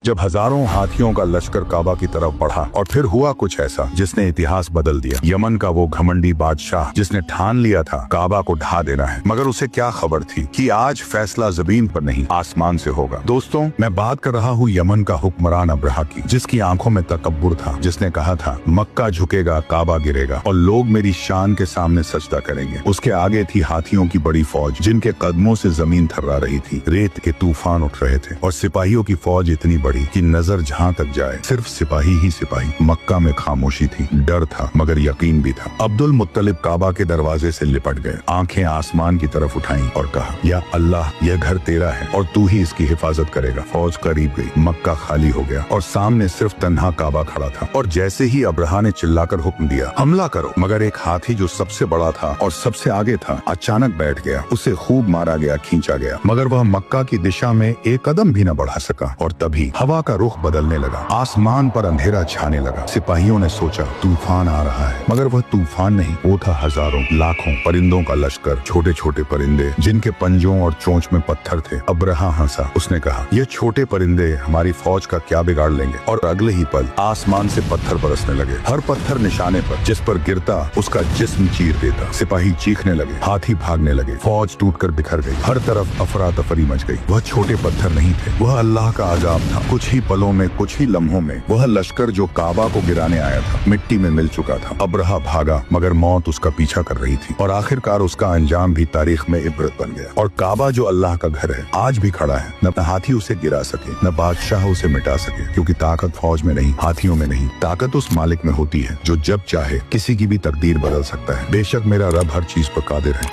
जब हजारों हाथियों का लश्कर काबा की तरफ बढ़ा और फिर हुआ कुछ ऐसा जिसने इतिहास बदल दिया। यमन का वो घमंडी बादशाह जिसने ठान लिया था काबा को ढा देना है, मगर उसे क्या खबर थी कि आज फैसला जमीन पर नहीं आसमान से होगा। दोस्तों, मैं बात कर रहा हूँ यमन का हुक्मरान अब्रहा की, जिसकी आंखों में तकब्बुर था, जिसने कहा था मक्का झुकेगा, काबा गिरेगा और लोग मेरी शान के सामने सजदा करेंगे। उसके आगे थी हाथियों की बड़ी फौज जिनके कदमों से जमीन थर्रा रही थी। रेत के तूफान उठ रहे थे और सिपाहियों की फौज इतनी बड़ी कि नजर जहां तक जाए सिर्फ सिपाही ही सिपाही। मक्का में खामोशी थी, डर था मगर यकीन भी था। अब्दुल मुत्तलिब काबा के दरवाजे से लिपट गए, आंखें आसमान की तरफ उठाई और कहा, या अल्लाह, यह घर तेरा है और तू ही इसकी हिफाजत करेगा। फौज करीब गई, मक्का खाली हो गया और सामने सिर्फ तन्हा काबा खड़ा था। और जैसे ही अब्रहा ने चिल्लाकर हुक्म दिया, हमला करो, मगर एक हाथी जो सबसे बड़ा था और सबसे आगे था अचानक बैठ गया। उसे खूब मारा गया, खींचा गया, मगर वह मक्का की दिशा में एक कदम भी न बढ़ा सका। और तभी हवा का रुख बदलने लगा, आसमान पर अंधेरा छाने लगा। सिपाहियों ने सोचा तूफान आ रहा है, मगर वह तूफान नहीं, वो था हजारों लाखों परिंदों का लश्कर। छोटे छोटे परिंदे जिनके पंजों और चोंच में पत्थर थे। अब्रहा हंसा, उसने कहा, ये छोटे परिंदे हमारी फौज का क्या बिगाड़ लेंगे। और अगले ही पल आसमान से पत्थर बरसने लगे, हर पत्थर निशाने पर, जिस पर गिरता उसका जिस्म चीर देता। सिपाही चीखने लगे, हाथी भागने लगे, फौज टूटकर बिखर गई, हर तरफ अफरा तफरी मच गई। वह छोटे पत्थर नहीं थे, वह अल्लाह का अजाब था। कुछ ही पलों में, कुछ ही लम्हों में वह लश्कर जो काबा को गिराने आया था मिट्टी में मिल चुका था। अब्रहा भागा मगर मौत उसका पीछा कर रही थी और आखिरकार उसका अंजाम भी तारीख में इबरत बन गया। और काबा जो अल्लाह का घर है आज भी खड़ा है, न हाथी उसे गिरा सके, न बादशाह उसे मिटा सके, क्योंकि ताकत फौज में नहीं, हाथियों में नहीं, ताकत उस मालिक में होती है जो जब चाहे किसी की भी तकदीर बदल सकता है। बेशक मेरा रब हर चीज पर कादिर है।